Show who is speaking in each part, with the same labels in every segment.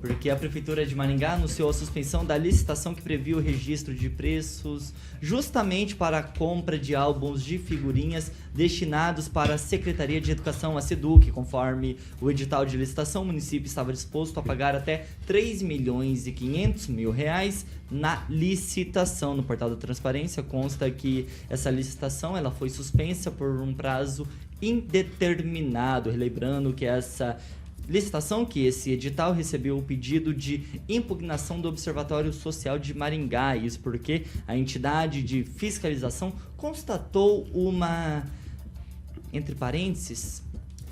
Speaker 1: porque a Prefeitura de Maringá anunciou a suspensão da licitação que previa o registro de preços justamente para a compra de álbuns de figurinhas destinados para a Secretaria de Educação, a SEDUC. Conforme o edital de licitação, o município estava disposto a pagar até R$3.500.000 na licitação. No portal da Transparência consta que essa licitação ela foi suspensa por um prazo indeterminado, relembrando que essa licitação, que esse edital recebeu o pedido de impugnação do Observatório Social de Maringá, isso porque a entidade de fiscalização constatou uma, entre parênteses,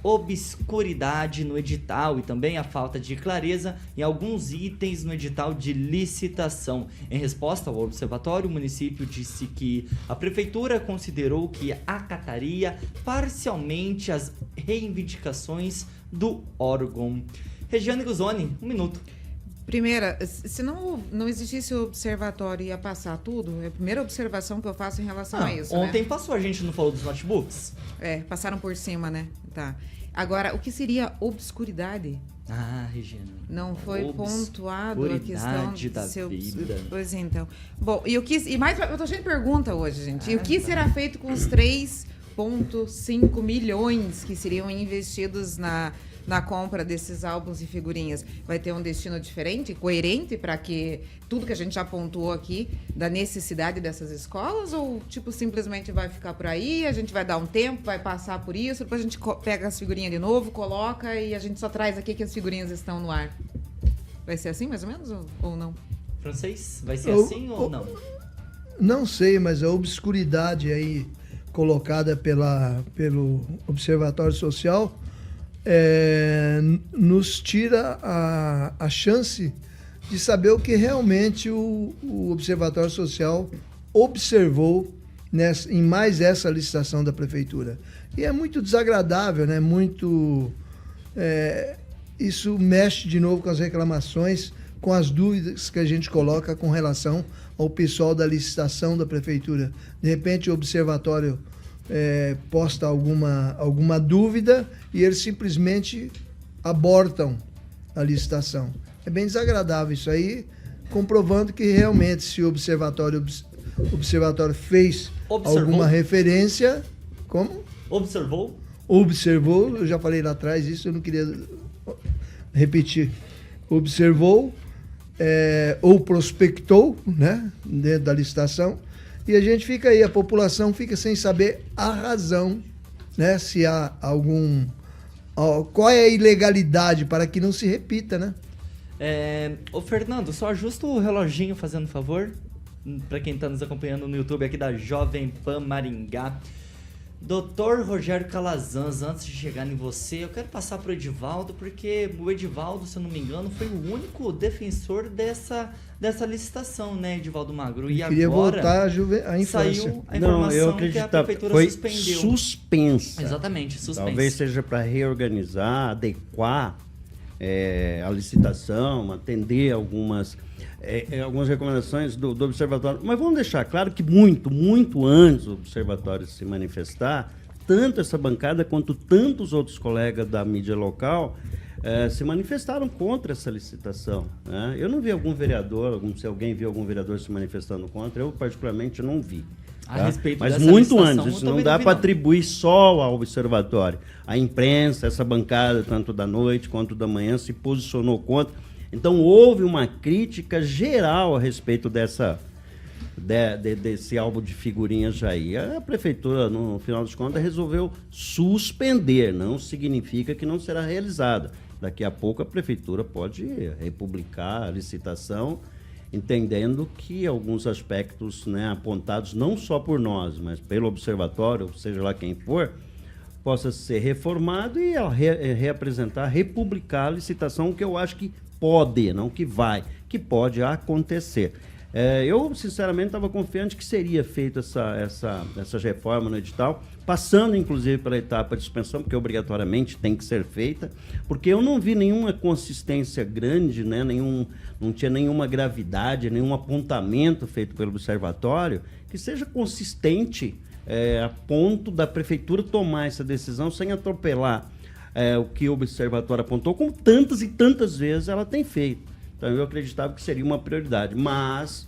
Speaker 1: obscuridade no edital e também a falta de clareza em alguns itens no edital de licitação. Em resposta ao observatório, o município disse que a prefeitura considerou que acataria parcialmente as reivindicações do órgão. Regiane Guzoni, 1 minuto.
Speaker 2: Primeira, se não existisse o observatório e ia passar tudo, é a primeira observação que eu faço em relação a isso.
Speaker 1: Ontem
Speaker 2: né?
Speaker 1: passou, a gente não falou dos notebooks?
Speaker 2: Passaram por cima, né? Tá. Agora, o que seria obscuridade?
Speaker 1: Regina.
Speaker 2: Não foi pontuado a questão
Speaker 1: da vida.
Speaker 2: Pois então. Bom, e mais, eu tô cheio de pergunta hoje, gente. E o que será feito com os 3,5 milhões que seriam investidos na compra desses álbuns e figurinhas? Vai ter um destino diferente, coerente, para que tudo que a gente já pontuou aqui, da necessidade dessas escolas? Ou, simplesmente vai ficar por aí, a gente vai dar um tempo, vai passar por isso, depois a gente pega as figurinhas de novo, coloca e a gente só traz aqui que as figurinhas estão no ar? Vai ser assim, mais ou menos, ou não?
Speaker 1: Francês, vai ser assim ou não?
Speaker 3: Não sei, mas a obscuridade aí colocada pelo Observatório Social nos tira a chance de saber o que realmente o Observatório Social observou em mais essa licitação da Prefeitura. E é muito desagradável, né? Isso mexe de novo com as reclamações, com as dúvidas que a gente coloca com relação ao pessoal da licitação da Prefeitura. De repente o Observatório posta alguma dúvida e eles simplesmente abortam a licitação. É bem desagradável isso aí, comprovando que realmente se o observatório fez alguma referência... Como? Observou, eu já falei lá atrás isso, eu não queria repetir. Observou ou prospectou, né, dentro da licitação. E a gente fica aí, a população fica sem saber a razão, né? Se há qual é a ilegalidade para que não se repita, né?
Speaker 1: Ô Fernando, só ajusta o reloginho, fazendo favor, para quem está nos acompanhando no YouTube aqui da Jovem Pan Maringá. Dr. Rogério Calazans, antes de chegar em você, eu quero passar para o Edivaldo, porque o Edivaldo, se eu não me engano, foi o único defensor dessa licitação, né, Edivaldo Magro? E
Speaker 3: queria
Speaker 1: agora
Speaker 3: voltar à infância.
Speaker 1: Saiu a informação que a prefeitura
Speaker 4: foi
Speaker 1: suspendeu.
Speaker 4: Suspensa.
Speaker 1: Exatamente, suspensa.
Speaker 4: Talvez seja para reorganizar, adequar a licitação, atender algumas recomendações do Observatório. Mas vamos deixar claro que muito antes do Observatório se manifestar, tanto essa bancada quanto tantos outros colegas da mídia local se manifestaram contra essa licitação, né? Eu não vi algum vereador, se alguém viu algum vereador se manifestando contra, eu particularmente não vi.
Speaker 1: A respeito
Speaker 4: Mas
Speaker 1: dessa
Speaker 4: muito
Speaker 1: licitação,
Speaker 4: antes, isso não dá para atribuir só ao Observatório. A imprensa, essa bancada, tanto da noite quanto da manhã, se posicionou contra. Então houve uma crítica geral a respeito desse álbum de figurinhas aí. A prefeitura, no final das contas, resolveu suspender, não significa que não será realizada. Daqui a pouco a prefeitura pode republicar a licitação, entendendo que alguns aspectos, né, apontados não só por nós, mas pelo observatório, seja lá quem for, possa ser reformado e reapresentar, republicar a licitação, que eu acho que pode, não que vai, que pode acontecer. Eu, sinceramente, estava confiante que seria feita essa reforma no edital, passando, inclusive, pela etapa de suspensão, porque obrigatoriamente tem que ser feita, porque eu não vi nenhuma consistência grande, né, não tinha nenhuma gravidade, nenhum apontamento feito pelo observatório que seja consistente a ponto da prefeitura tomar essa decisão sem atropelar o que o observatório apontou, como tantas e tantas vezes ela tem feito. Então eu acreditava que seria uma prioridade, mas,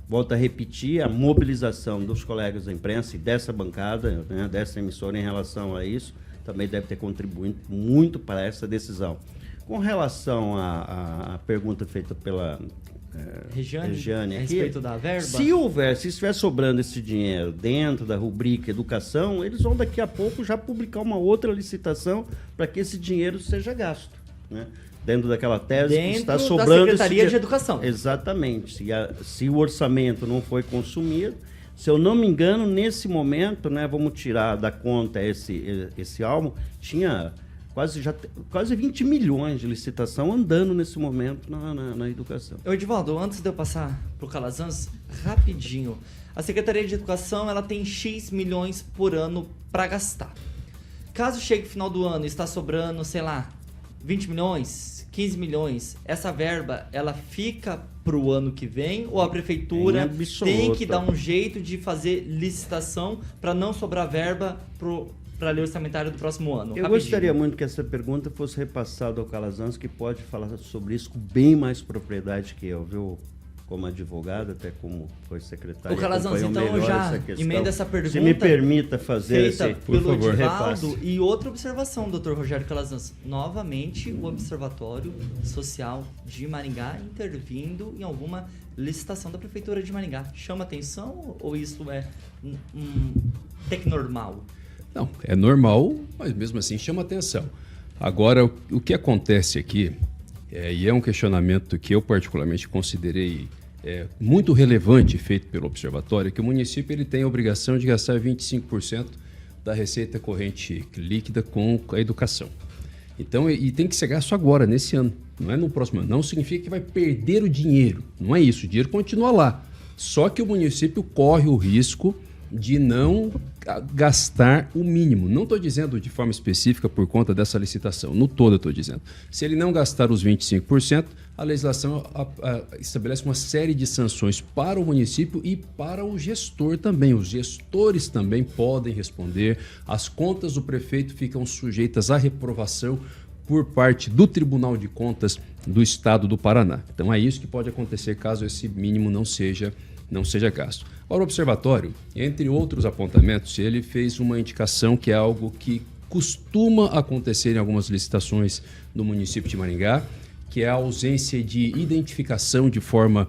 Speaker 4: volto a repetir, a mobilização dos colegas da imprensa e dessa bancada, né, dessa emissora em relação a isso, também deve ter contribuído muito para essa decisão. Com relação à pergunta feita pela Regiane
Speaker 1: a
Speaker 4: aqui,
Speaker 1: respeito da verba?
Speaker 4: se estiver sobrando esse dinheiro dentro da rubrica educação, eles vão daqui a pouco já publicar uma outra licitação para que esse dinheiro seja gasto, né? Dentro daquela tese que está sobrando
Speaker 1: da Secretaria de Educação.
Speaker 4: Exatamente. Se o orçamento não foi consumido, se eu não me engano, nesse momento, né, vamos tirar da conta esse álbum, tinha quase 20 milhões de licitação andando nesse momento na educação.
Speaker 1: Edivaldo, antes de eu passar para o Calazans, rapidinho. A Secretaria de Educação ela tem X milhões por ano para gastar. Caso chegue o final do ano e está sobrando, sei lá, 20 milhões, 15 milhões, essa verba ela fica para o ano que vem ou a prefeitura tem que dar um jeito de fazer licitação para não sobrar verba para a lei orçamentária do próximo ano?
Speaker 4: Eu gostaria muito que essa pergunta fosse repassada ao Calazans, que pode falar sobre isso com bem mais propriedade que eu, viu? Como advogado, até como foi secretário.
Speaker 1: O Calazans, então, já emenda essa pergunta.
Speaker 4: Se me permita fazer
Speaker 1: feita pelo Edivaldo. E outra observação, doutor Rogério Calazans. Novamente, o Observatório Social de Maringá intervindo em alguma licitação da Prefeitura de Maringá. Chama atenção ou isso é normal?
Speaker 5: Não, é normal, mas mesmo assim chama atenção. Agora, o que acontece aqui, e é um questionamento que eu particularmente considerei muito relevante feito pelo Observatório, é que o município ele tem a obrigação de gastar 25% da receita corrente líquida com a educação. Então, e tem que ser gasto agora, nesse ano, não é no próximo ano. Não significa que vai perder o dinheiro, não é isso, o dinheiro continua lá. Só que o município corre o risco de não gastar o mínimo. Não estou dizendo de forma específica por conta dessa licitação, no todo eu estou dizendo. Se ele não gastar os 25%, a legislação estabelece uma série de sanções para o município e para o gestor também. Os gestores também podem responder. As contas do prefeito ficam sujeitas à reprovação por parte do Tribunal de Contas do Estado do Paraná. Então é isso que pode acontecer caso esse mínimo não seja gasto. Ora, o Observatório, entre outros apontamentos, ele fez uma indicação que é algo que costuma acontecer em algumas licitações do município de Maringá, que é a ausência de identificação de forma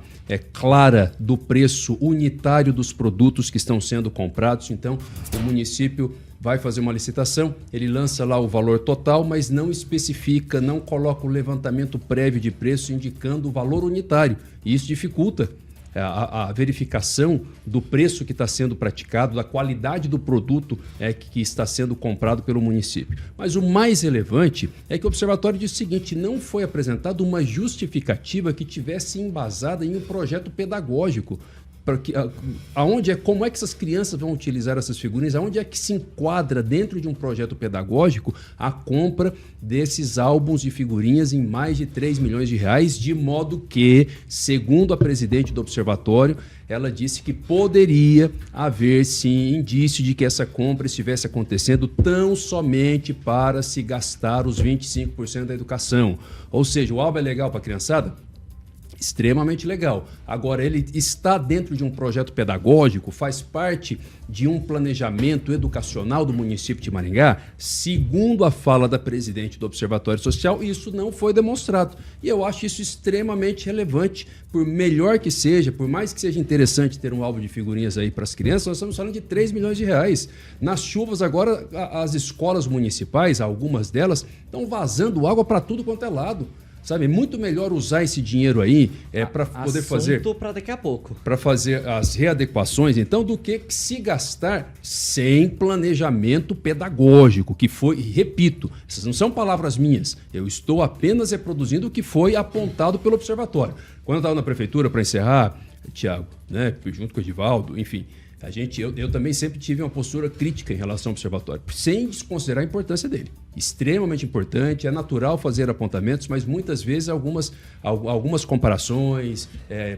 Speaker 5: clara do preço unitário dos produtos que estão sendo comprados. Então, o município vai fazer uma licitação, ele lança lá o valor total, mas não especifica, não coloca o levantamento prévio de preço indicando o valor unitário. E isso dificulta a verificação do preço que está sendo praticado, da qualidade do produto que está sendo comprado pelo município. Mas o mais relevante é que o Observatório diz o seguinte: não foi apresentada uma justificativa que tivesse embasada em um projeto pedagógico. Como é que essas crianças vão utilizar essas figurinhas, aonde é que se enquadra dentro de um projeto pedagógico a compra desses álbuns de figurinhas em mais de 3 milhões de reais, de modo que, segundo a presidente do Observatório, ela disse que poderia haver, sim, indício de que essa compra estivesse acontecendo tão somente para se gastar os 25% da educação. Ou seja, o álbum é legal para a criançada? Extremamente legal. Agora, ele está dentro de um projeto pedagógico, faz parte de um planejamento educacional do município de Maringá? Segundo a fala da presidente do Observatório Social, isso não foi demonstrado. E eu acho isso extremamente relevante, por melhor que seja, por mais que seja interessante ter um álbum de figurinhas aí para as crianças, nós estamos falando de 3 milhões de reais. Nas chuvas agora, as escolas municipais, algumas delas, estão vazando água para tudo quanto é lado. Sabe, muito melhor usar esse dinheiro aí para poder fazer...
Speaker 1: para daqui a pouco.
Speaker 5: Para fazer as readequações, então, do que se gastar sem planejamento pedagógico, que foi, repito, essas não são palavras minhas, eu estou apenas reproduzindo o que foi apontado pelo Observatório. Quando eu estava na prefeitura, para encerrar, Tiago, né, junto com o Edivaldo, enfim, Eu também sempre tive uma postura crítica em relação ao observatório, sem desconsiderar a importância dele. Extremamente importante, é natural fazer apontamentos, mas muitas vezes algumas comparações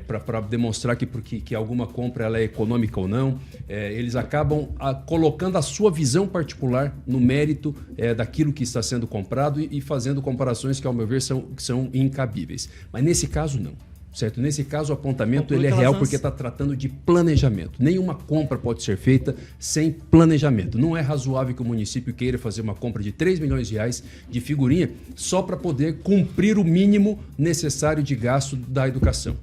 Speaker 5: para demonstrar que alguma compra ela é econômica ou não, eles acabam colocando a sua visão particular no mérito daquilo que está sendo comprado e fazendo comparações que, ao meu ver, são incabíveis. Mas nesse caso, não. Certo? Nesse caso, o apontamento ele é real porque está tratando de planejamento. Nenhuma compra pode ser feita sem planejamento. Não é razoável que o município queira fazer uma compra de 3 milhões de reais de figurinha só para poder cumprir o mínimo necessário de gasto da educação.